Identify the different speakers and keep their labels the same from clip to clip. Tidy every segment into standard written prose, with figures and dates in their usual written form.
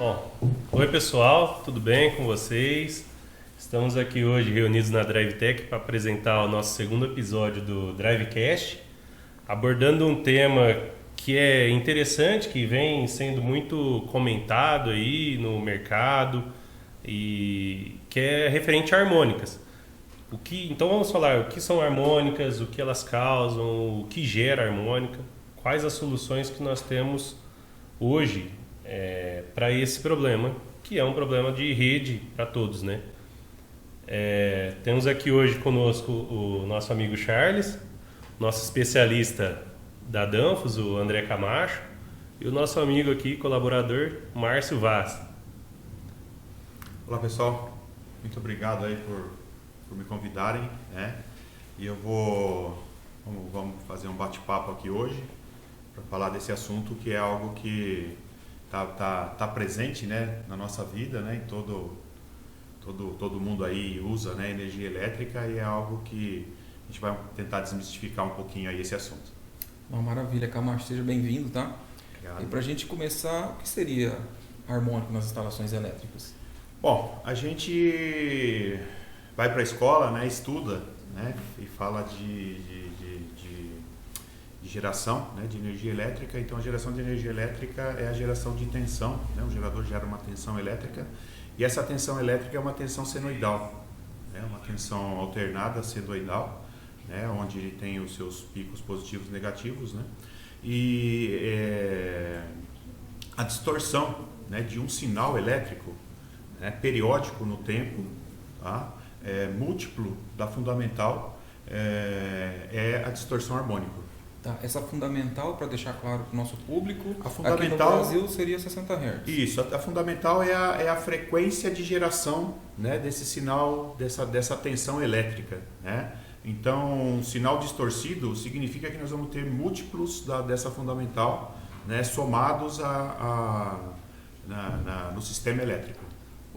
Speaker 1: Bom, oi pessoal, tudo bem com vocês? Estamos aqui hoje reunidos na DriveTech para apresentar o nosso segundo episódio do DriveCast, abordando um tema que é interessante, que vem sendo muito comentado aí no mercado e que é referente a harmônicas. Então vamos falar o que são harmônicas, o que elas causam, o que gera harmônica, quais as soluções que nós temos hoje para esse problema, que é um problema de rede para todos, né? Temos aqui hoje conosco o nosso amigo Charles, nosso especialista da Danfoss, o André Camacho, e o nosso amigo aqui, colaborador, Márcio Vaz.
Speaker 2: Olá pessoal, muito obrigado aí por me convidarem, né? E vamos fazer um bate-papo aqui hoje para falar desse assunto que é algo que tá presente, né, na nossa vida, né? E todo mundo aí usa, né, energia elétrica, e é algo que a gente vai tentar desmistificar um pouquinho aí esse assunto.
Speaker 3: Uma maravilha, Camacho, seja bem-vindo, tá?
Speaker 2: Obrigado.
Speaker 3: E para a gente começar, o que seria harmônico nas instalações elétricas?
Speaker 2: Bom, a gente vai para a escola, né, estuda, né, e fala de geração, né, de energia elétrica. Então a geração de energia elétrica é a geração de tensão, né? O gerador gera uma tensão elétrica, e essa tensão elétrica é uma tensão senoidal, né? Uma tensão alternada senoidal, né? Onde ele tem os seus picos positivos e negativos, né? E a distorção, né, de um sinal elétrico, né, periódico no tempo, tá? Múltiplo da fundamental, é a distorção harmônica.
Speaker 3: Tá, essa fundamental, para deixar claro para o nosso público,
Speaker 2: A fundamental,
Speaker 3: aqui no Brasil seria 60 Hz.
Speaker 2: Isso, a fundamental é a frequência de geração, né, desse sinal, dessa tensão elétrica, né? Então, um sinal distorcido significa que nós vamos ter múltiplos dessa fundamental, né, somados no sistema elétrico.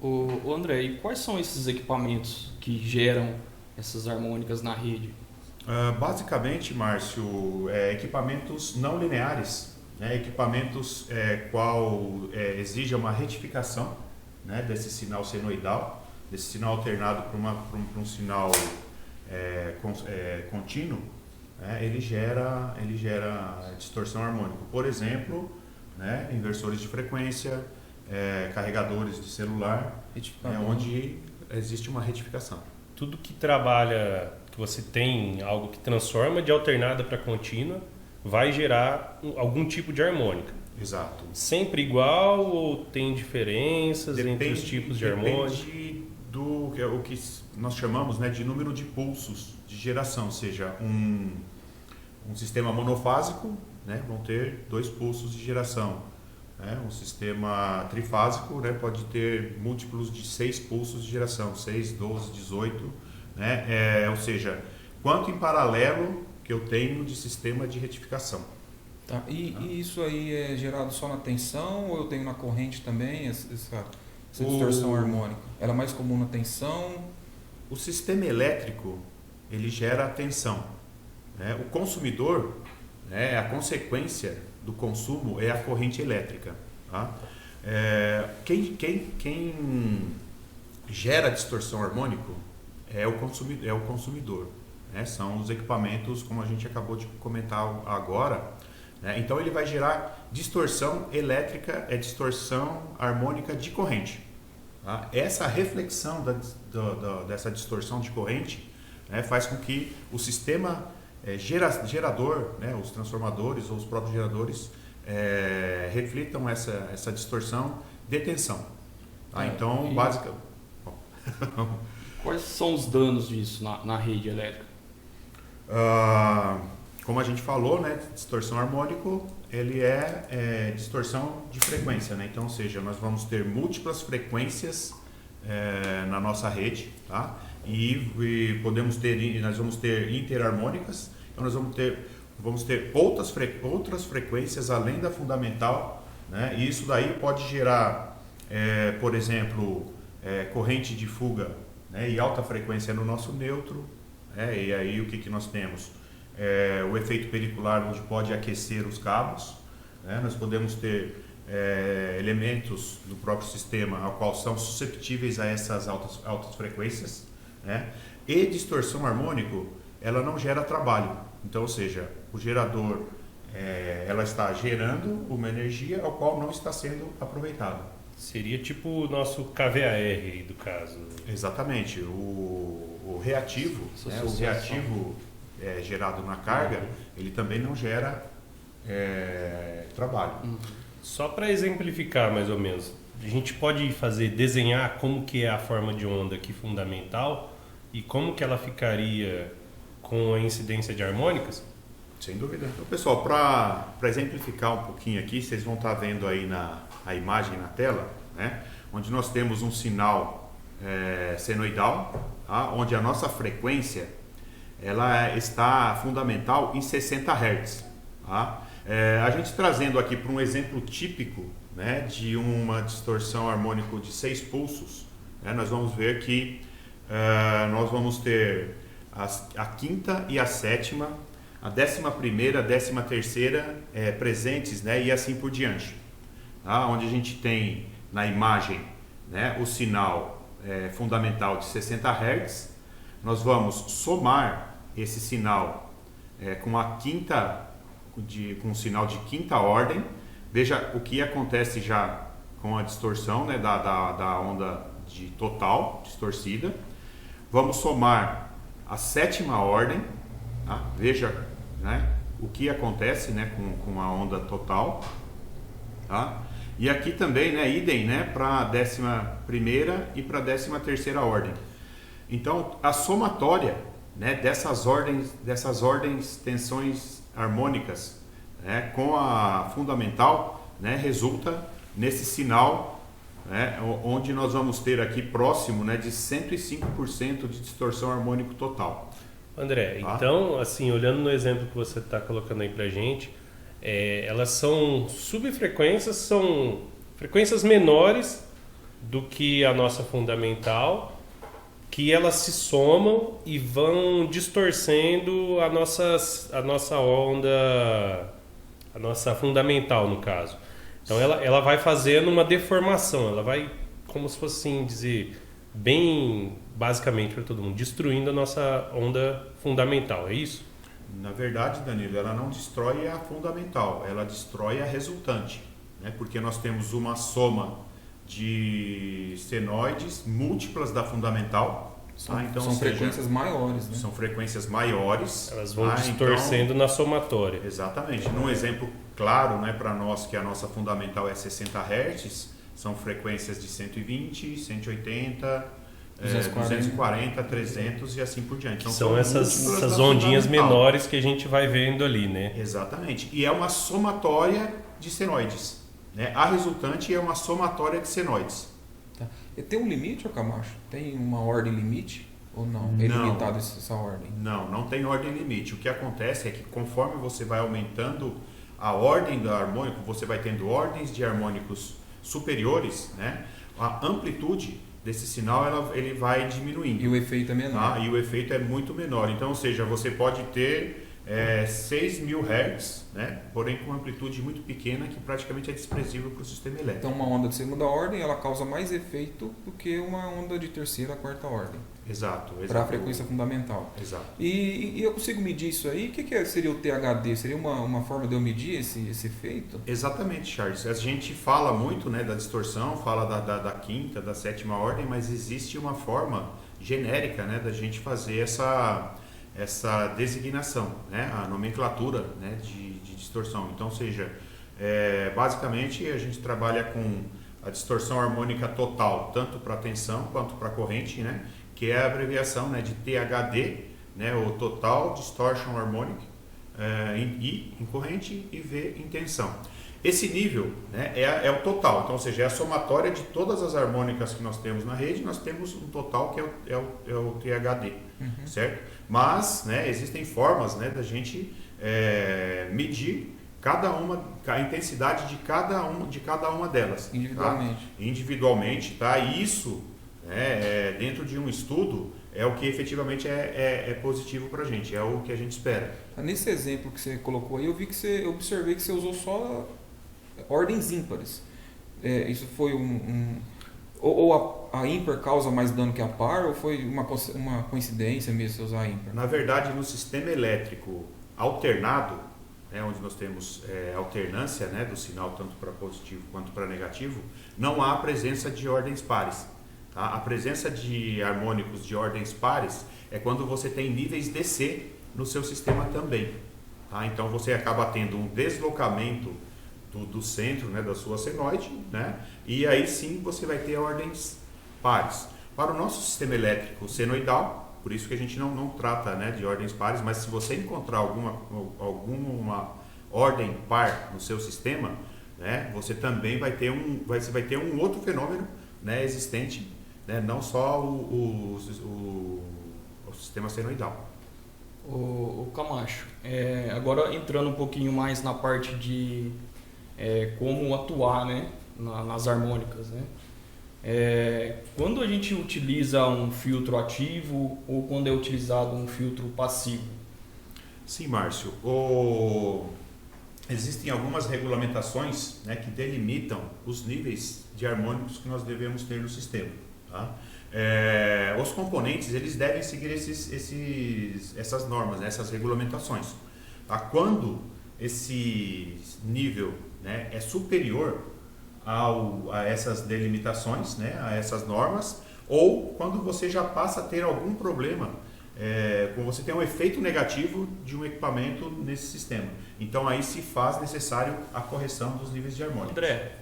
Speaker 4: Ô André, e quais são esses equipamentos que geram essas harmônicas na rede?
Speaker 2: Basicamente, Márcio, equipamentos não lineares, né, equipamentos qual exige uma retificação, né, desse sinal senoidal, desse sinal alternado para um sinal contínuo, né, ele gera distorção harmônica. Por exemplo, né, inversores de frequência, carregadores de celular, onde existe uma retificação.
Speaker 1: Tudo que trabalha, que você tem algo que transforma de alternada para contínua, vai gerar algum tipo de harmônica.
Speaker 2: Exato.
Speaker 1: Sempre igual ou tem diferenças entre os tipos de harmônica?
Speaker 2: Depende do o que nós chamamos, né, de número de pulsos de geração, ou seja, um sistema monofásico, né, vão ter 2 pulsos de geração. Né? Um sistema trifásico, né, pode ter múltiplos de 6 pulsos de geração, 6, 12, 18, né? Ou seja, quanto em paralelo que eu tenho de sistema de retificação.
Speaker 3: Tá, e isso aí é gerado só na tensão ou eu tenho na corrente também essa distorção harmônica? Ela é mais comum na tensão?
Speaker 2: O sistema elétrico, ele gera tensão, né? O consumidor, né, a consequência do consumo é a corrente elétrica, tá? Quem gera distorção harmônica é o consumidor, né? São os equipamentos, como a gente acabou de comentar agora, né? Então ele vai gerar distorção elétrica, distorção harmônica de corrente, tá? Essa reflexão dessa distorção de corrente, né, faz com que o sistema gerador, né, os transformadores ou os próprios geradores reflitam essa distorção de tensão. Tá? Então, basicamente...
Speaker 4: Quais são os danos disso na rede elétrica?
Speaker 2: Como a gente falou, né, distorção harmônica, ele é distorção de frequência, né? Então, ou seja, nós vamos ter múltiplas frequências na nossa rede, tá? E nós vamos ter interharmônicas. Então nós vamos ter outras frequências além da fundamental, né? E isso daí pode gerar, por exemplo, corrente de fuga, né, e alta frequência no nosso neutro, né? E aí o que nós temos? O efeito pericular, onde pode aquecer os cabos, né? Nós podemos ter elementos do próprio sistema ao qual são susceptíveis a essas altas frequências, né? E distorção harmônico, ela não gera trabalho. Então, ou seja, o gerador, ela está gerando uma energia ao qual não está sendo aproveitada.
Speaker 1: Seria tipo o nosso KVAR aí do caso.
Speaker 2: Exatamente. O reativo, né? O reativo gerado na carga, ele também não gera trabalho.
Speaker 1: Só para exemplificar mais ou menos, a gente pode desenhar como que é a forma de onda aqui fundamental e como que ela ficaria com a incidência de harmônicas?
Speaker 2: Sem dúvida. Então, pessoal, para exemplificar um pouquinho aqui, vocês vão estar vendo aí a imagem na tela, né? Onde nós temos um sinal senoidal, tá? Onde a nossa frequência ela está fundamental em 60 Hz. Tá? A gente trazendo aqui para um exemplo típico, né, de uma distorção harmônica de 6 pulsos, né, nós vamos ver que nós vamos ter a quinta e a sétima, a 11ª, a 13ª presentes, né, e assim por diante. Tá? Onde a gente tem na imagem, né, o sinal fundamental de 60 Hz, nós vamos somar esse sinal com a quinta, com um sinal de quinta ordem. Veja o que acontece já com a distorção, né, da onda total distorcida. Vamos somar a 7ª ordem, tá? Veja, né, o que acontece, né, com a onda total. Tá? E aqui também, né, idem, né, para a 11ª e para a 13ª ordem. Então, a somatória, né, dessas ordens, tensões harmônicas, né, com a fundamental, né, resulta nesse sinal, né, onde nós vamos ter aqui próximo, né, de 105% de distorção harmônico total.
Speaker 1: André,
Speaker 2: Tá?
Speaker 1: então, assim, olhando no exemplo que você está colocando aí pra gente, elas são subfrequências, são frequências menores do que a nossa fundamental, que elas se somam e vão distorcendo a nossa onda, a nossa fundamental, no caso. Então ela vai fazendo uma deformação, ela vai, como se fosse assim dizer, bem basicamente para todo mundo, destruindo a nossa onda fundamental, é isso?
Speaker 2: Na verdade, Danilo, ela não destrói a fundamental, ela destrói a resultante, né? Porque nós temos uma soma de senoides múltiplas da fundamental. Então,
Speaker 3: são frequências maiores, né?
Speaker 2: São frequências maiores.
Speaker 1: Elas vão distorcendo na somatória.
Speaker 2: Exatamente. Num exemplo claro, né, para nós, que a nossa fundamental é 60 Hz, são frequências de 120, 180, 240, 300 e assim por diante. Então,
Speaker 1: são essas ondinhas menores que a gente vai vendo ali, né?
Speaker 2: Exatamente. E é uma somatória de senoides, né? A resultante é uma somatória de senoides.
Speaker 3: Tá. E tem um limite, ô Camacho? Tem uma ordem limite ou não? É limitado essa ordem?
Speaker 2: Não tem ordem limite. O que acontece é que conforme você vai aumentando a ordem do harmônico, você vai tendo ordens de harmônicos superiores, né? A amplitude desse sinal ele vai diminuindo.
Speaker 3: E o efeito é menor.
Speaker 2: Tá? E o efeito é muito menor. Então, ou seja, você pode ter 6.000 Hz, né? Porém com uma amplitude muito pequena que praticamente é desprezível para o sistema elétrico.
Speaker 3: Então uma onda de segunda ordem ela causa mais efeito do que uma onda de terceira, quarta ordem.
Speaker 2: Exato.
Speaker 3: Para a frequência fundamental.
Speaker 2: Exato.
Speaker 3: E eu consigo medir isso aí? O que seria o THD? Seria uma forma de eu medir esse efeito?
Speaker 2: Exatamente, Charles. A gente fala muito, né, da distorção, fala da quinta, da 7ª ordem, mas existe uma forma genérica, né, da gente fazer essa designação, né, a nomenclatura, né, de distorção. Então, ou seja, basicamente a gente trabalha com a distorção harmônica total, tanto para tensão quanto para corrente, né, que é a abreviação, né, de THD, né, o Total Distortion Harmonic, I em corrente e V em tensão. Esse nível, né, é o total, então, ou seja, é a somatória de todas as harmônicas que nós temos na rede, nós temos um total que é o THD, certo? Mas, né, existem formas, né, da gente medir a intensidade de cada uma delas.
Speaker 3: Individualmente.
Speaker 2: Tá? Individualmente, tá? E isso, dentro de um estudo, é o que efetivamente é positivo para a gente, é o que a gente espera.
Speaker 3: Nesse exemplo que você colocou aí, eu observei que você usou só ordens ímpares. Isso foi ou a ímpar causa mais dano que a par, ou foi uma coincidência mesmo você usar a ímpar?
Speaker 2: Na verdade, no sistema elétrico alternado, onde nós temos alternância, né, do sinal tanto para positivo quanto para negativo, não há a presença de ordens pares. Tá? A presença de harmônicos de ordens pares é quando você tem níveis DC no seu sistema também. Tá? Então você acaba tendo um deslocamento do centro, né, da sua senoide, né, e aí sim você vai ter ordens pares. Para o nosso sistema elétrico senoidal, por isso que a gente não trata, né, de ordens pares, mas se você encontrar alguma ordem par no seu sistema, né, você também vai ter um outro fenômeno, né, existente, né, não só o sistema senoidal.
Speaker 4: O Camacho, agora entrando um pouquinho mais na parte de como atuar, né, nas harmônicas, né? Quando a gente utiliza um filtro ativo ou quando é utilizado um filtro passivo?
Speaker 2: Sim, Márcio. Existem algumas regulamentações, né, que delimitam os níveis de harmônicos que nós devemos ter no sistema. Tá? Os componentes eles devem seguir essas normas, né, essas regulamentações. Tá? Quando esse nível, né, é superior a essas delimitações, né, a essas normas, ou quando você já passa a ter algum problema, quando você tem um efeito negativo de um equipamento nesse sistema. Então aí se faz necessário a correção dos níveis de harmônica.
Speaker 4: André,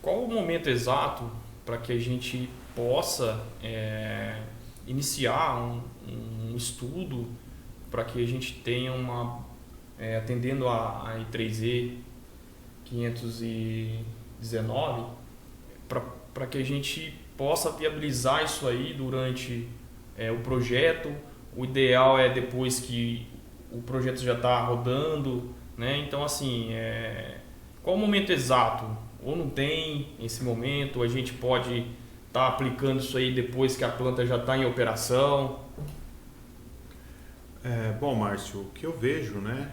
Speaker 4: qual o momento exato para que a gente possa iniciar um estudo para que a gente tenha atendendo a I3E 519, para que a gente possa viabilizar isso aí durante o projeto? O ideal é depois que o projeto já está rodando, né? Então, assim, qual o momento exato? Ou não tem esse momento? Ou a gente pode estar aplicando isso aí depois que a planta já está em operação?
Speaker 2: Bom, Márcio, o que eu vejo, né,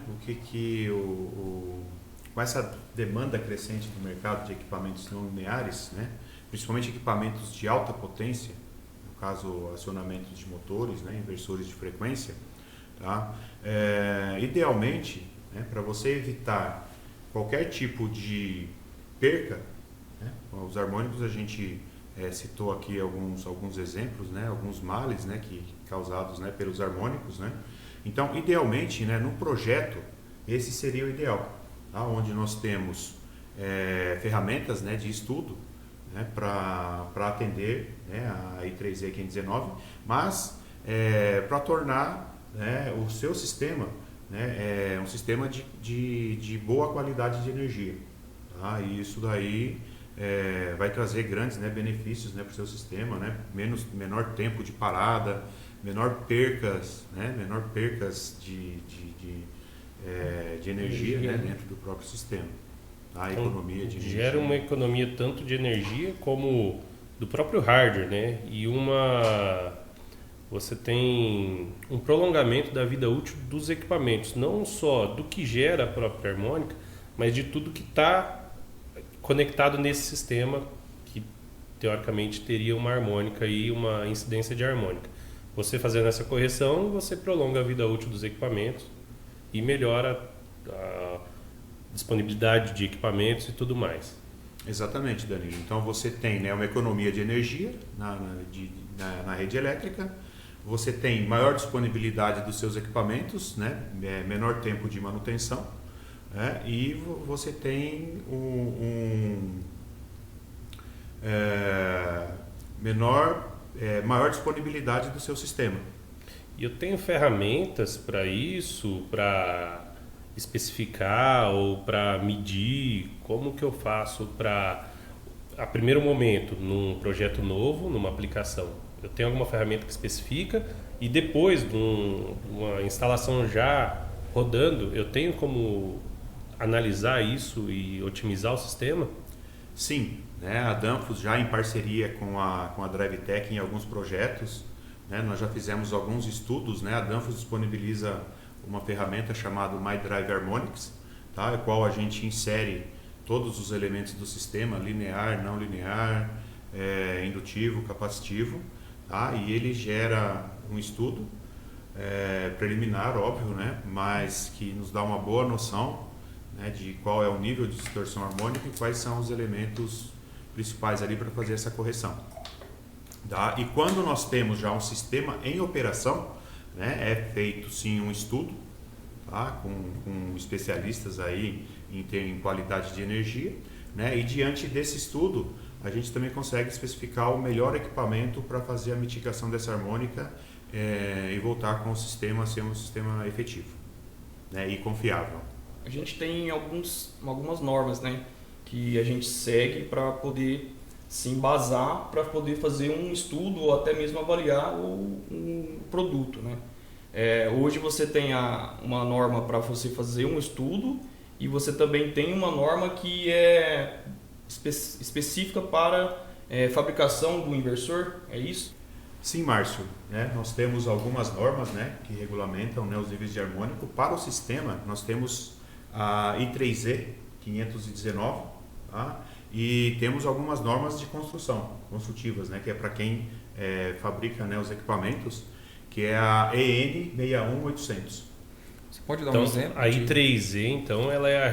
Speaker 2: com essa demanda crescente do mercado de equipamentos não lineares, né, principalmente equipamentos de alta potência, no caso acionamentos de motores, né, inversores de frequência, tá? Idealmente, né, para você evitar qualquer tipo de perca, né, os harmônicos a gente citou aqui alguns exemplos, né, alguns males, né, causados, né, pelos harmônicos, né. Então, idealmente, né, no projeto, esse seria o ideal, tá? Onde nós temos ferramentas, né, de estudo, né, para atender, né, a I3E 519, mas para tornar, né, o seu sistema, né, um sistema de boa qualidade de energia. Tá? E isso daí vai trazer grandes, né, benefícios, né, para o seu sistema, né, menor tempo de parada, menor percas de energia, né, dentro do próprio sistema. A economia de energia.
Speaker 1: Gera uma economia tanto de energia como do próprio hardware, né? E você tem um prolongamento da vida útil dos equipamentos, não só do que gera a própria harmônica, mas de tudo que está conectado nesse sistema, que teoricamente teria uma harmônica e uma incidência de harmônica. Você fazendo essa correção, você prolonga a vida útil dos equipamentos e melhora a disponibilidade de equipamentos e tudo mais.
Speaker 2: Exatamente, Danilo. Então você tem, né, uma economia de energia na rede elétrica, você tem maior disponibilidade dos seus equipamentos, né, menor tempo de manutenção, né, e você tem maior disponibilidade do seu sistema.
Speaker 1: E eu tenho ferramentas para isso, para especificar ou para medir como que eu faço para, a primeiro momento, num projeto novo, numa aplicação. Eu tenho alguma ferramenta que especifica e depois de uma instalação já rodando, eu tenho como analisar isso e otimizar o sistema?
Speaker 2: Sim, né? A Danfoss já em parceria com a DriveTech em alguns projetos, né? Nós já fizemos alguns estudos, né? A Danfoss disponibiliza uma ferramenta chamada My Drive Harmonics, tá? O qual a gente insere todos os elementos do sistema, linear, não linear, indutivo, capacitivo, tá? E ele gera um estudo preliminar, óbvio, né? Mas que nos dá uma boa noção, né, de qual é o nível de distorção harmônica e quais são os elementos principais ali para fazer essa correção. Tá? E quando nós temos já um sistema em operação, né, é feito sim um estudo, tá, com especialistas aí em qualidade de energia, né, e diante desse estudo a gente também consegue especificar o melhor equipamento para fazer a mitigação dessa harmônica e voltar com o sistema a ser um sistema efetivo, né, e confiável.
Speaker 4: A gente tem algumas normas, né, que a gente segue para poder se embasar, para poder fazer um estudo ou até mesmo avaliar um produto, né? Hoje você tem uma norma para você fazer um estudo e você também tem uma norma que é específica para fabricação do inversor, é isso?
Speaker 2: Sim, Márcio, né? Nós temos algumas normas, né, que regulamentam, né, os níveis de harmônico. Para o sistema, nós temos a I3E 519, tá? E temos algumas normas de construtivas, né, que é para quem fabrica, né, os equipamentos, que é a EN 61800.
Speaker 3: Você pode dar
Speaker 1: Então,
Speaker 3: um exemplo?
Speaker 1: a I3E, então, ela é a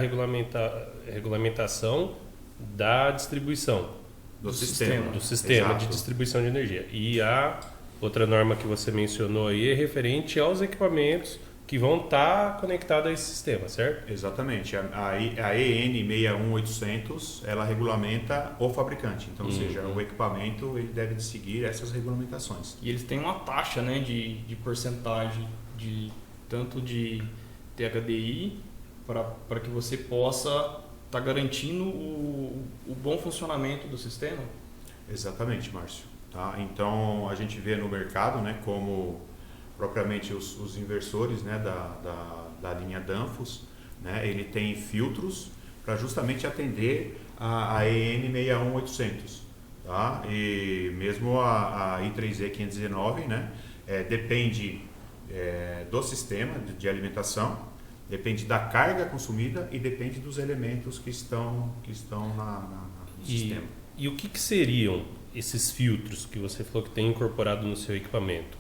Speaker 1: regulamentação da distribuição.
Speaker 2: Do sistema.
Speaker 1: Do sistema
Speaker 2: Exato.
Speaker 1: de distribuição de energia. E a outra norma que você mencionou aí é referente aos equipamentos que vão estar conectados a esse sistema, certo?
Speaker 2: Exatamente. A EN 61800, ela regulamenta o fabricante. Então, ou seja, o equipamento ele deve seguir essas regulamentações.
Speaker 4: E eles têm uma taxa, né, de porcentagem tanto de THDI para que você possa estar garantindo o bom funcionamento do sistema.
Speaker 2: Exatamente, Márcio. Tá? Então, a gente vê no mercado, né, como propriamente os inversores, né, da linha Danfoss, né, ele tem filtros para justamente atender a EN 61800. Tá? E mesmo a I3E 519, né, depende do sistema de alimentação, depende da carga consumida e depende dos elementos que estão no sistema.
Speaker 1: E o que seriam esses filtros que você falou que tem incorporado no seu equipamento?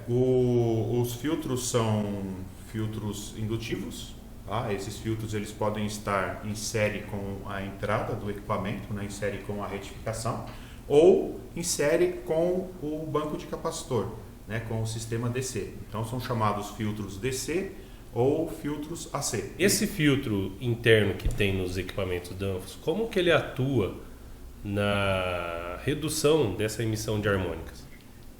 Speaker 2: Os filtros são filtros indutivos. Tá? Esses filtros eles podem estar em série com a entrada do equipamento, né, em série com a retificação, ou em série com o banco de capacitor, né, com o sistema DC. Então são chamados filtros DC ou filtros AC.
Speaker 1: Esse filtro interno que tem nos equipamentos Danfoss, como que ele atua na redução dessa emissão de harmônicas?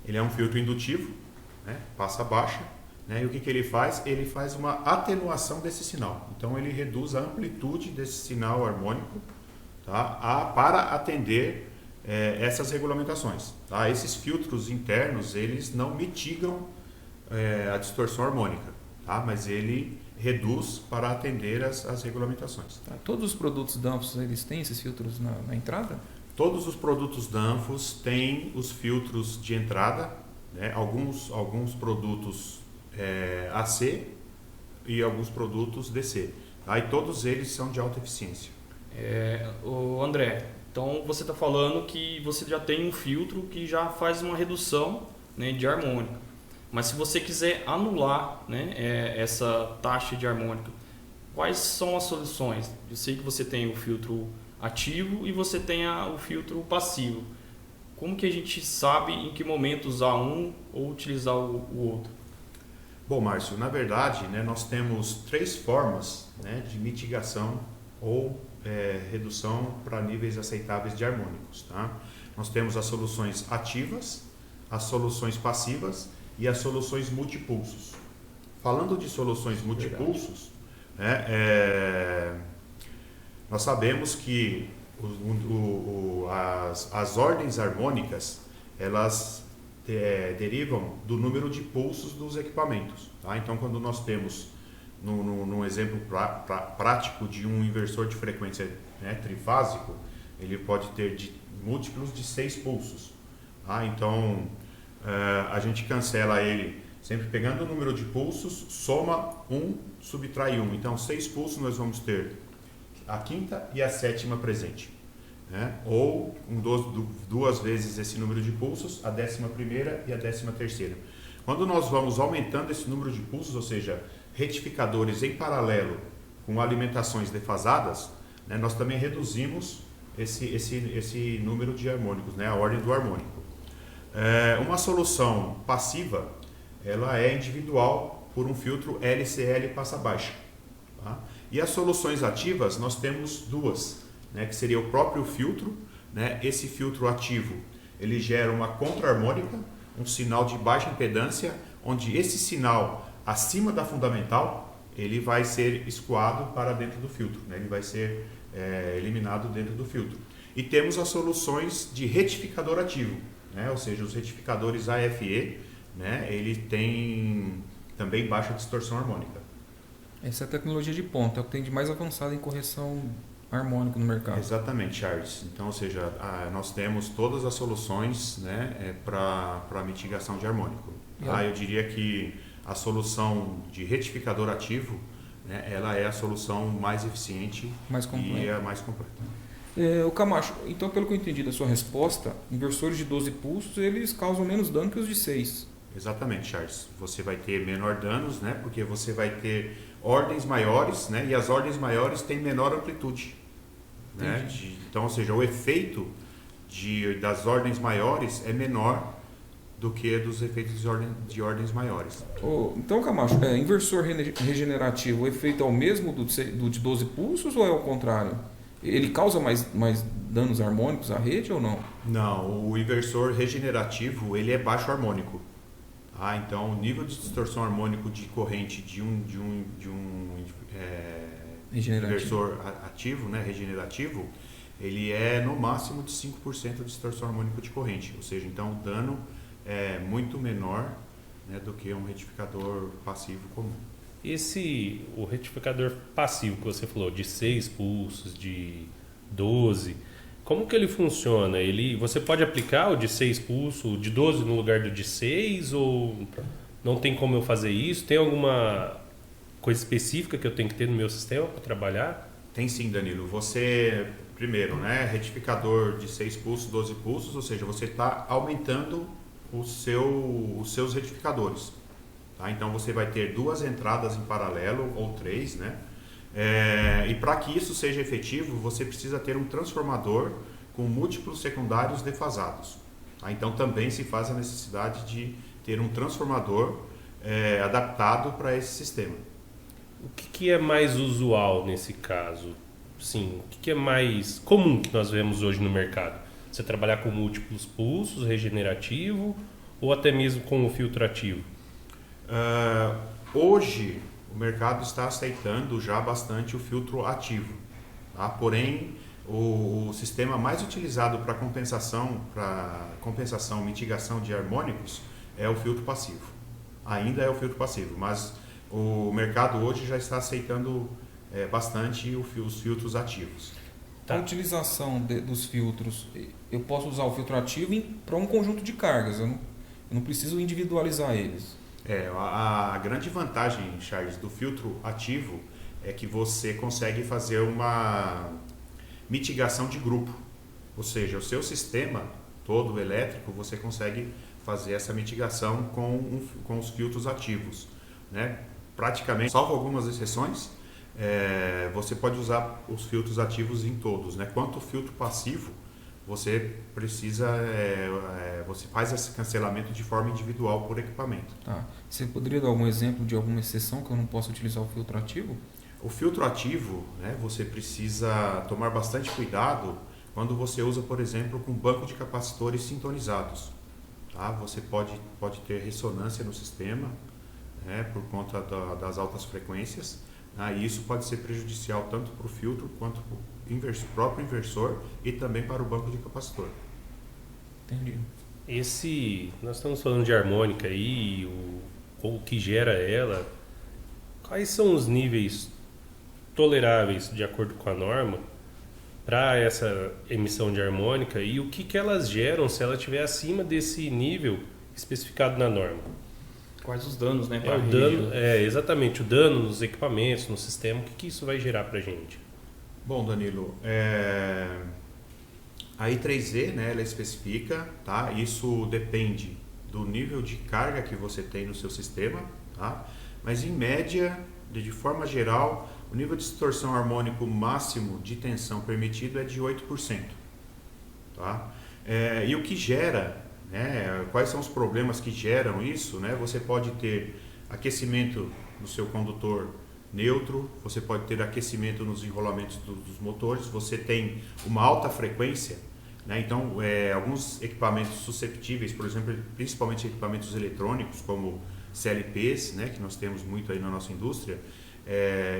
Speaker 2: Ele é um filtro indutivo, né, passa baixa, né, e o que ele faz? Ele faz uma atenuação desse sinal. Então ele reduz a amplitude desse sinal harmônico, tá, para atender essas regulamentações. Tá? Esses filtros internos eles não mitigam a distorção harmônica, tá? Mas ele reduz para atender as regulamentações.
Speaker 3: Tá. Todos os produtos Danfoss eles têm esses filtros na entrada?
Speaker 2: Todos os produtos Danfoss têm os filtros de entrada, né? Alguns produtos AC e alguns produtos DC. Tá? E todos eles são de alta eficiência.
Speaker 4: O André, então você está falando que você já tem um filtro que já faz uma redução, né, de harmônica. Mas se você quiser anular, né, essa taxa de harmônica, quais são as soluções? Eu sei que você tem o filtro ativo e você tem o filtro passivo. Como que a gente sabe em que momento usar um ou utilizar o outro?
Speaker 2: Bom, Márcio, na verdade, né, nós temos 3 formas, né, de mitigação ou redução para níveis aceitáveis de harmônicos. Tá? Nós temos as soluções ativas, as soluções passivas e as soluções multipulsos. Falando de soluções multipulsos, né, nós sabemos que as ordens harmônicas elas derivam do número de pulsos dos equipamentos. Tá? Então, quando nós temos num exemplo prático de um inversor de frequência, né, trifásico, ele pode ter múltiplos de 6 pulsos. Tá? Então, a gente cancela ele Sempre pegando o número de pulsos, soma 1, subtrai 1. Então, 6 pulsos nós vamos ter a quinta e a sétima presente. Né? Ou duas vezes esse número de pulsos, a 11ª e a 13ª. Quando nós vamos aumentando esse número de pulsos, ou seja, retificadores em paralelo com alimentações defasadas, né, nós também reduzimos esse número de harmônicos, né, a ordem do harmônico. Uma solução passiva, ela é individual por um filtro LCL passa baixa. Tá? E as soluções ativas, nós temos duas, né, que seria o próprio filtro. Né? Esse filtro ativo, ele gera uma contra-harmônica, um sinal de baixa impedância, onde esse sinal acima da fundamental, ele vai ser escoado para dentro do filtro, né? Ele vai ser eliminado dentro do filtro. E temos as soluções de retificador ativo, né? Ou seja, os retificadores AFE, né? Ele tem também baixa distorção harmônica.
Speaker 3: Essa é a tecnologia de ponta, é o que tem de mais avançado em correção harmônica no mercado.
Speaker 2: Exatamente, Charles. Então, ou seja, nós temos todas as soluções, né, para mitigação de harmônico. Eu diria que a solução de retificador ativo, né, ela é a solução mais eficiente e a mais completa.
Speaker 3: O Camacho, então pelo que eu entendi da sua resposta, inversores de 12 pulsos, eles causam menos dano que os de 6.
Speaker 2: Exatamente, Charles. Você vai ter menor danos, né, porque você vai ter ordens maiores, né, e as ordens maiores têm menor amplitude. Né? Então, ou seja, o efeito das ordens maiores é menor do que dos efeitos de ordens maiores.
Speaker 3: Então, Camacho, inversor regenerativo, o efeito é o mesmo do de 12 pulsos ou é o contrário? Ele causa mais danos harmônicos à rede ou não?
Speaker 2: Não, o inversor regenerativo ele é baixo harmônico. Então, o nível de distorção harmônico de corrente de um inversor ativo, né, regenerativo, ele é no máximo de 5% de distorção harmônica de corrente. Ou seja, então o dano é muito menor, né, do que um retificador passivo comum.
Speaker 1: O retificador passivo que você falou, de 6 pulsos, de 12, como que ele funciona? Você pode aplicar o de 6 pulsos, o de 12 no lugar do de 6, ou não tem como eu fazer isso? Tem alguma coisa específica que eu tenho que ter no meu sistema para trabalhar?
Speaker 2: Tem sim, Danilo. Você, primeiro, né, retificador de 6 pulsos, 12 pulsos, ou seja, você está aumentando os seus retificadores. Tá? Então você vai ter 2 entradas em paralelo, ou 3, né? E para que isso seja efetivo, você precisa ter um transformador com múltiplos secundários defasados. Tá? Então também se faz a necessidade de ter um transformador adaptado para esse sistema.
Speaker 1: O que é mais usual nesse caso? Sim, o que é mais comum que nós vemos hoje no mercado? Você trabalhar com múltiplos pulsos, regenerativo, ou até mesmo com o filtro ativo?
Speaker 2: Hoje o mercado está aceitando já bastante o filtro ativo. Tá? Porém, o sistema mais utilizado para compensação, mitigação de harmônicos, é o filtro passivo. Ainda é o filtro passivo, mas o mercado hoje já está aceitando bastante os filtros ativos.
Speaker 3: Tá. A utilização dos filtros, eu posso usar o filtro ativo para um conjunto de cargas, eu não preciso individualizar eles.
Speaker 2: A grande vantagem, Charles, do filtro ativo é que você consegue fazer uma mitigação de grupo. Ou seja, o seu sistema todo elétrico, você consegue fazer essa mitigação com os filtros ativos. Né? Praticamente, salvo algumas exceções, você pode usar os filtros ativos em todos. Né? Quanto ao filtro passivo, você precisa, você faz esse cancelamento de forma individual por equipamento.
Speaker 3: Tá. Você poderia dar algum exemplo de alguma exceção que eu não possa utilizar o filtro ativo?
Speaker 2: O filtro ativo, né, você precisa tomar bastante cuidado quando você usa, por exemplo, com banco de capacitores sintonizados. Tá? Você pode ter ressonância no sistema, né, por conta das altas frequências, né, e isso pode ser prejudicial tanto para o filtro quanto para o próprio inversor e também para o banco de capacitor.
Speaker 3: Entendi.
Speaker 1: Nós estamos falando de harmônica aí, o que gera ela. Quais são os níveis toleráveis de acordo com a norma para essa emissão de harmônica e o que elas geram se ela estiver acima desse nível especificado na norma?
Speaker 4: Quais os danos, né?
Speaker 1: É
Speaker 4: pra
Speaker 1: o
Speaker 4: rede,
Speaker 1: dano,
Speaker 4: né?
Speaker 1: exatamente, o dano nos equipamentos, no sistema, o que isso vai gerar para a gente?
Speaker 2: Bom, Danilo, a I3E, né, ela especifica, tá? Isso depende do nível de carga que você tem no seu sistema, tá? Mas em média, de forma geral, o nível de distorção harmônico máximo de tensão permitido é de 8%. Tá? E o que gera, né, quais são os problemas que geram isso? Né? Você pode ter aquecimento no seu condutor neutro, você pode ter aquecimento nos enrolamentos dos motores, você tem uma alta frequência, né? Então alguns equipamentos susceptíveis, por exemplo, principalmente equipamentos eletrônicos como CLPs, né, que nós temos muito aí na nossa indústria,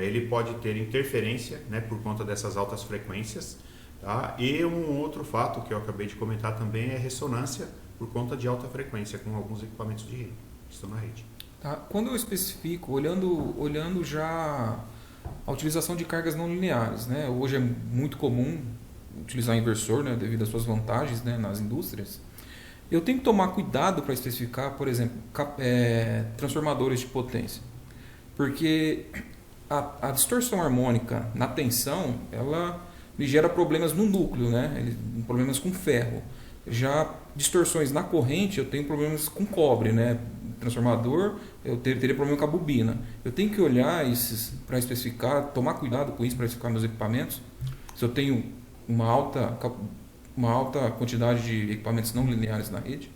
Speaker 2: ele pode ter interferência, né, por conta dessas altas frequências, tá? E um outro fato que eu acabei de comentar também é ressonância por conta de alta frequência com alguns equipamentos de rede que estão na rede.
Speaker 3: Tá? Quando eu especifico, olhando já a utilização de cargas não lineares, né? Hoje é muito comum utilizar inversor, né, devido às suas vantagens, né, nas indústrias. Eu tenho que tomar cuidado para especificar, por exemplo, transformadores de potência, porque a distorção harmônica na tensão, ela me gera problemas no núcleo, né? Problemas com ferro. Já distorções na corrente, eu tenho problemas com cobre, né? Transformador, eu teria problema com a bobina. Eu tenho que olhar esses para especificar, tomar cuidado com isso para especificar meus equipamentos. Se eu tenho uma alta quantidade de equipamentos não lineares na rede?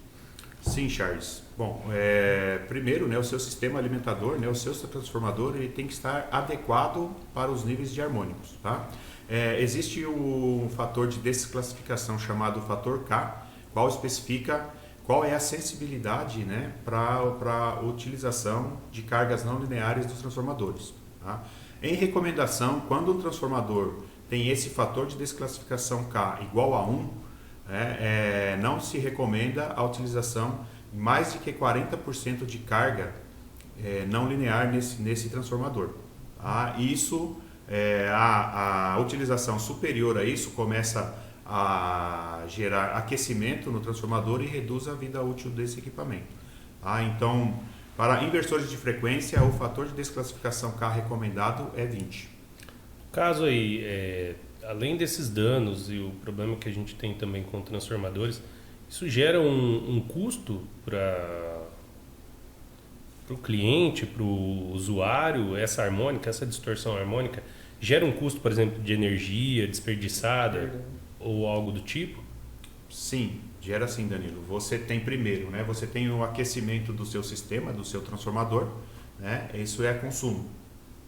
Speaker 2: Sim, Charles. Bom, primeiro, né, o seu sistema alimentador, né, o seu transformador, ele tem que estar adequado para os níveis de harmônicos, tá? Existe um fator de desclassificação chamado fator K, qual especifica qual é a sensibilidade, né, para a utilização de cargas não lineares dos transformadores, tá? Em recomendação, quando um transformador tem esse fator de desclassificação K igual a 1, não se recomenda a utilização de mais de que 40% de carga não linear nesse transformador. Tá? Isso, a utilização superior a isso começa a gerar aquecimento no transformador e reduz a vida útil desse equipamento. Tá? Então, para inversores de frequência, o fator de desclassificação K recomendado é 20.
Speaker 1: Caso aí, além desses danos e o problema que a gente tem também com transformadores, isso gera um custo para o cliente, para o usuário, essa harmônica, essa distorção harmônica, gera um custo, por exemplo, de energia desperdiçada ou algo do tipo?
Speaker 2: Sim, gera sim, Danilo. Você tem primeiro, né? Você tem o aquecimento do seu sistema, do seu transformador, né? Isso é consumo,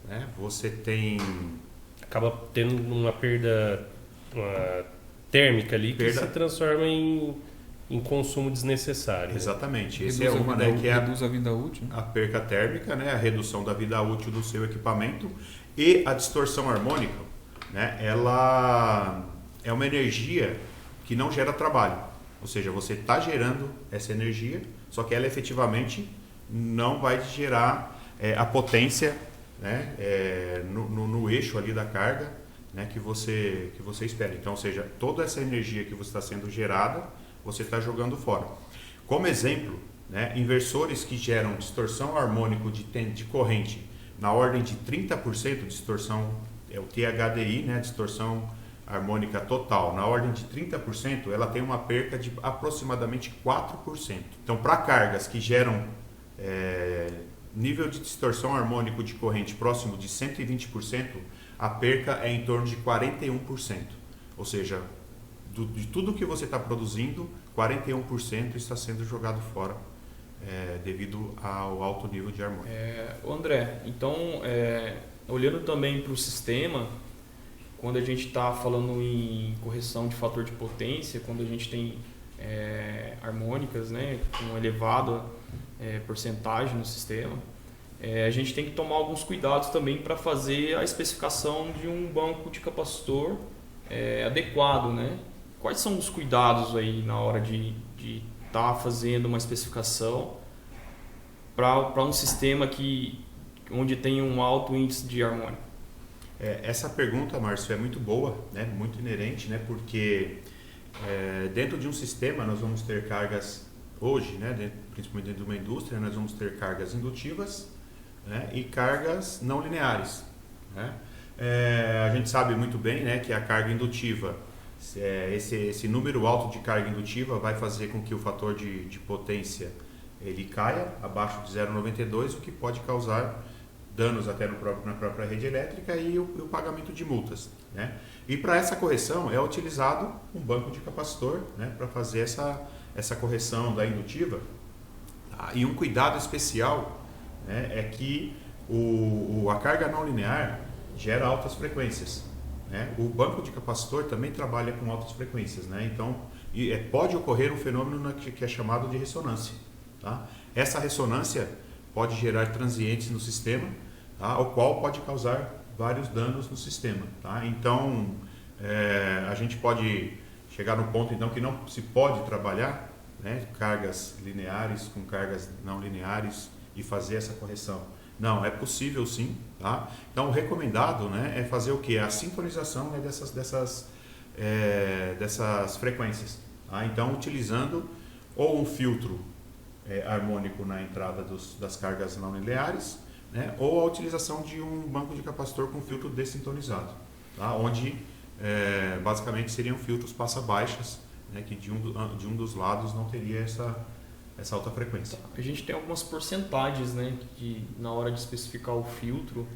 Speaker 2: né? Você tem...
Speaker 1: Acaba tendo uma perda térmica ali que se transforma em consumo desnecessário.
Speaker 2: Exatamente. Esse é uma, né, que é
Speaker 3: reduz a vida útil.
Speaker 2: A perca térmica, né, a redução da vida útil do seu equipamento, e a distorção harmônica, né, ela é uma energia que não gera trabalho. Ou seja, você está gerando essa energia, só que ela efetivamente não vai gerar a potência, né, no eixo ali da carga, né, que você espera. Então, ou seja, toda essa energia que você está sendo gerada, você está jogando fora. Como exemplo, né, inversores que geram distorção harmônica de corrente na ordem de 30%, distorção é o THDI, né, distorção harmônica total, na ordem de 30%, ela tem uma perca de aproximadamente 4%. Então, para cargas que geram nível de distorção harmônico de corrente próximo de 120%, a perca é em torno de 41%. Ou seja, de tudo que você está produzindo, 41% está sendo jogado fora devido ao alto nível de harmônica.
Speaker 4: André, então, olhando também para o sistema, quando a gente está falando em correção de fator de potência, quando a gente tem harmônicas, né, com elevada porcentagem no sistema, a gente tem que tomar alguns cuidados também para fazer a especificação de um banco de capacitor adequado, né? Quais são os cuidados aí na hora de estar fazendo uma especificação para um sistema onde tem um alto índice de harmônica?
Speaker 2: Essa pergunta, Márcio, é muito boa, né? Muito inerente, né? Porque dentro de um sistema nós vamos ter cargas hoje, né, principalmente dentro de uma indústria, nós vamos ter cargas indutivas, né, e cargas não lineares, né? A gente sabe muito bem, né, que a carga indutiva, esse número alto de carga indutiva vai fazer com que o fator de potência ele caia abaixo de 0,92, o que pode causar danos até na própria rede elétrica e o pagamento de multas, né? E para essa correção é utilizado um banco de capacitor, né, para fazer essa correção da indutiva. Tá? E um cuidado especial, né, é que a carga não linear gera altas frequências, né? O banco de capacitor também trabalha com altas frequências, né? Então pode ocorrer um fenômeno que é chamado de ressonância. Tá? Essa ressonância pode gerar transientes no sistema, tá? O qual pode causar vários danos no sistema. Tá? Então, a gente pode chegar no ponto então, que não se pode trabalhar, né, cargas lineares com cargas não lineares e fazer essa correção. Não, é possível sim. Tá? Então, o recomendado, né, é fazer o quê? A sintonização, né, dessas frequências. Tá? Então, utilizando ou um filtro harmônico na entrada das cargas não lineares, né, ou a utilização de um banco de capacitor com filtro dessintonizado, tá? Onde basicamente seriam filtros passa-baixas, né, que de um dos lados não teria essa alta frequência.
Speaker 4: A gente tem algumas porcentagens, né, que na hora de especificar o filtro,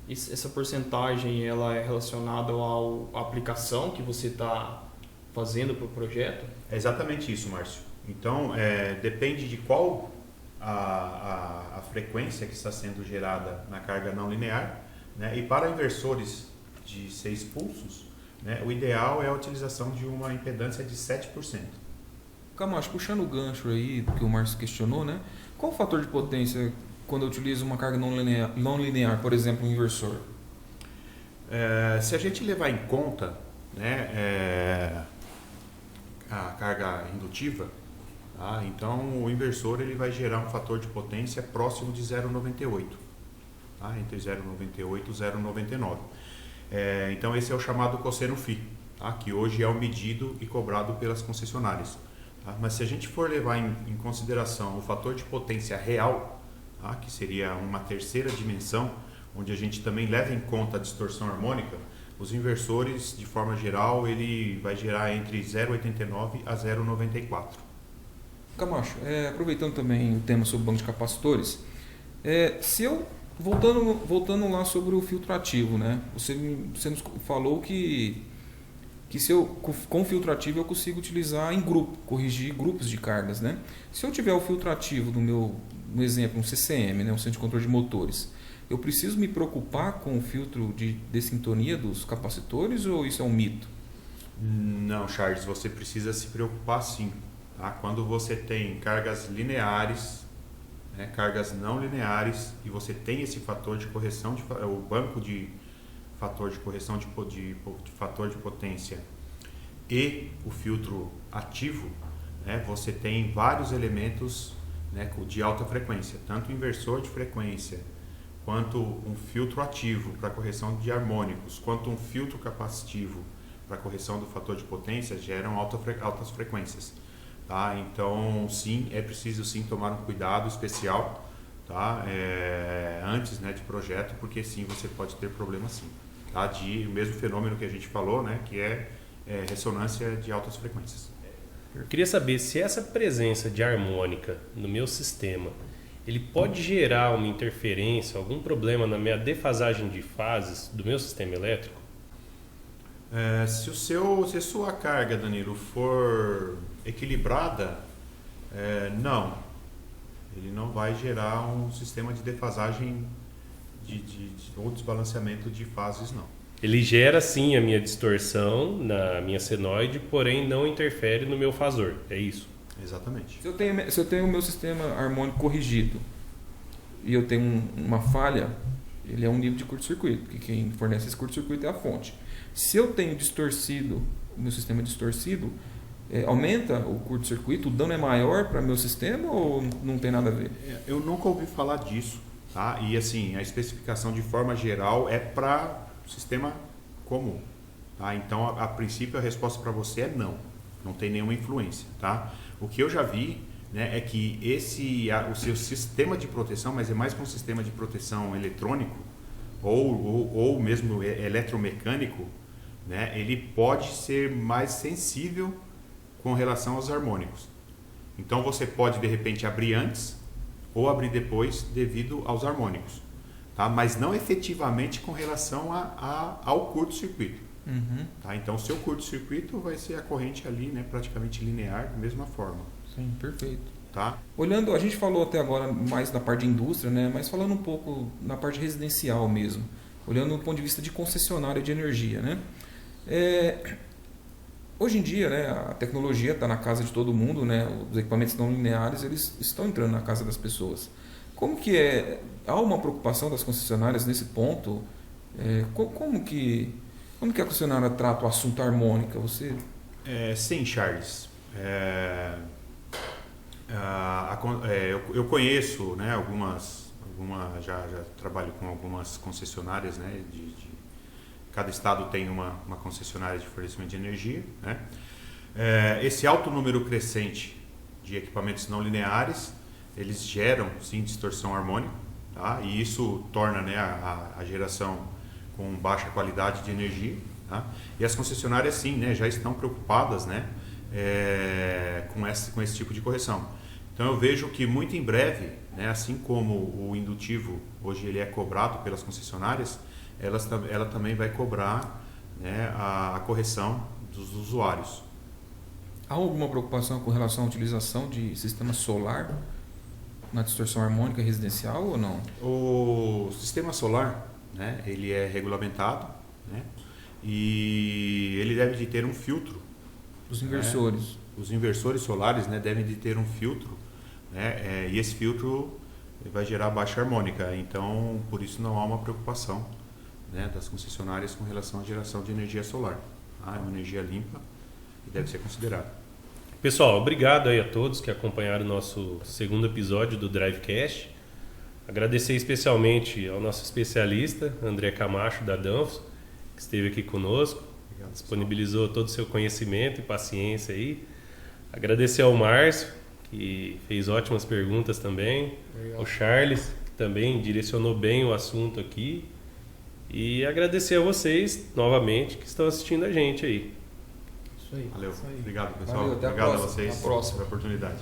Speaker 4: essa porcentagem ela é relacionada à aplicação que você está fazendo para o projeto?
Speaker 2: É exatamente isso, Márcio. Então, depende de qual a frequência que está sendo gerada na carga não linear, né? E para inversores de 6 pulsos, né, o ideal é a utilização de uma impedância de 7%.
Speaker 3: Camacho, puxando o gancho aí que o Márcio questionou, né? Qual o fator de potência quando eu utilizo uma carga não linear, por exemplo, um inversor?
Speaker 2: Se a gente levar em conta, né, a carga indutiva, tá? Então o inversor ele vai gerar um fator de potência próximo de 0,98, tá? Entre 0,98 e 0,99. Então esse é o chamado cosseno Φ, tá? Que hoje é o medido e cobrado pelas concessionárias. Tá? Mas se a gente for levar em consideração o fator de potência real, tá? Que seria uma terceira dimensão, onde a gente também leva em conta a distorção harmônica, os inversores, de forma geral, ele vai gerar entre 0,89 a 0,94.
Speaker 3: Camacho, aproveitando também o tema sobre o banco de capacitores, se eu voltando lá sobre o filtro ativo, né? Você nos falou que se eu com o filtro ativo eu consigo utilizar em grupo, corrigir grupos de cargas, né? Se eu tiver o filtro ativo no exemplo, um CCM, né, um centro de controle de motores, eu preciso me preocupar com o filtro de dessintonia dos capacitores ou isso é um mito?
Speaker 2: Não, Charles, você precisa se preocupar sim. Tá? Quando você tem cargas lineares, né, cargas não lineares, e você tem esse fator de correção, o banco de fator de correção de fator de potência e o filtro ativo, né, você tem vários elementos, né, de alta frequência, tanto o inversor de frequência, quanto um filtro ativo para correção de harmônicos, quanto um filtro capacitivo para correção do fator de potência geram altas frequências. Tá? Então, sim, é preciso sim tomar um cuidado especial, tá? Antes, né, de projeto, porque sim, você pode ter problema sim. Tá? O mesmo fenômeno que a gente falou, né, que é ressonância de altas frequências.
Speaker 1: Eu queria saber se essa presença de harmônica no meu sistema, ele pode gerar uma interferência, algum problema na minha defasagem de fases do meu sistema elétrico?
Speaker 2: Se a sua carga, Danilo, for equilibrada, não. Ele não vai gerar um sistema de defasagem ou desbalanceamento de fases, não.
Speaker 1: Ele gera sim a minha distorção na minha senoide, porém não interfere no meu fasor, é isso?
Speaker 2: Exatamente.
Speaker 3: Se eu tenho o meu sistema harmônico corrigido e eu tenho uma falha, ele é um nível de curto-circuito, porque quem fornece esse curto-circuito é a fonte. Se eu tenho distorcido, o meu sistema distorcido, aumenta o curto-circuito, o dano é maior para o meu sistema ou não tem nada a ver?
Speaker 2: Eu nunca ouvi falar disso, tá? E assim, a especificação de forma geral é para sistema comum, tá? Então, a princípio, a resposta para você é não tem nenhuma influência, tá? O que eu já vi, né, é que o seu sistema de proteção, mas é mais que um sistema de proteção eletrônico ou mesmo eletromecânico, né, ele pode ser mais sensível com relação aos harmônicos. Então você pode de repente abrir antes ou abrir depois devido aos harmônicos, tá? Mas não efetivamente com relação ao curto-circuito. Tá? Então o seu curto-circuito vai ser a corrente ali, né, praticamente linear, da mesma forma.
Speaker 3: Sim, perfeito.
Speaker 2: Tá?
Speaker 3: Olhando, a gente falou até agora mais da parte de indústria, né? Mas falando um pouco na parte residencial mesmo, olhando do ponto de vista de concessionária de energia, né? Hoje em dia, né, a tecnologia está na casa de todo mundo, né? Os equipamentos não lineares eles estão entrando na casa das pessoas. Como que há uma preocupação das concessionárias nesse ponto? Como que a concessionária trata o assunto harmônica?
Speaker 2: Sim, Charles. Eu conheço, né, já trabalho com algumas concessionárias, né, cada estado tem uma concessionária de fornecimento de energia, né? Esse alto número crescente de equipamentos não lineares, eles geram sim distorção harmônica, tá? E isso torna, né, a geração com baixa qualidade de energia, tá? E as concessionárias sim, né, já estão preocupadas, né, com esse tipo de correção. Então eu vejo que muito em breve, né, assim como o indutivo hoje ele é cobrado pelas concessionárias, ela também vai cobrar, né, a correção dos usuários.
Speaker 3: Há alguma preocupação com relação à utilização de sistema solar na distorção harmônica residencial ou não?
Speaker 2: O sistema solar, né, ele é regulamentado, né, e ele deve de ter um filtro.
Speaker 3: Os inversores.
Speaker 2: Né? Os inversores solares, né, devem de ter um filtro, né, e esse filtro vai gerar baixa harmônica. Então, por isso não há uma preocupação, né, das concessionárias com relação à geração de energia solar. É uma energia limpa e deve ser considerada.
Speaker 1: Pessoal, obrigado aí a todos que acompanharam o nosso segundo episódio do Drivecast. Agradecer especialmente ao nosso especialista, André Camacho, da Danfoss, que esteve aqui conosco,
Speaker 2: Obrigado,
Speaker 1: disponibilizou todo o seu conhecimento e paciência aí. Agradecer ao Márcio, que fez ótimas perguntas também.
Speaker 4: Obrigado.
Speaker 1: O Charles, que também direcionou bem o assunto aqui. E agradecer a vocês, novamente, que estão assistindo a gente aí.
Speaker 4: Isso aí.
Speaker 2: Valeu.
Speaker 4: Isso aí.
Speaker 2: Obrigado, pessoal.
Speaker 3: Valeu, até a
Speaker 2: Obrigado a
Speaker 3: próxima.
Speaker 2: vocês
Speaker 4: Até a próxima.
Speaker 2: pela oportunidade.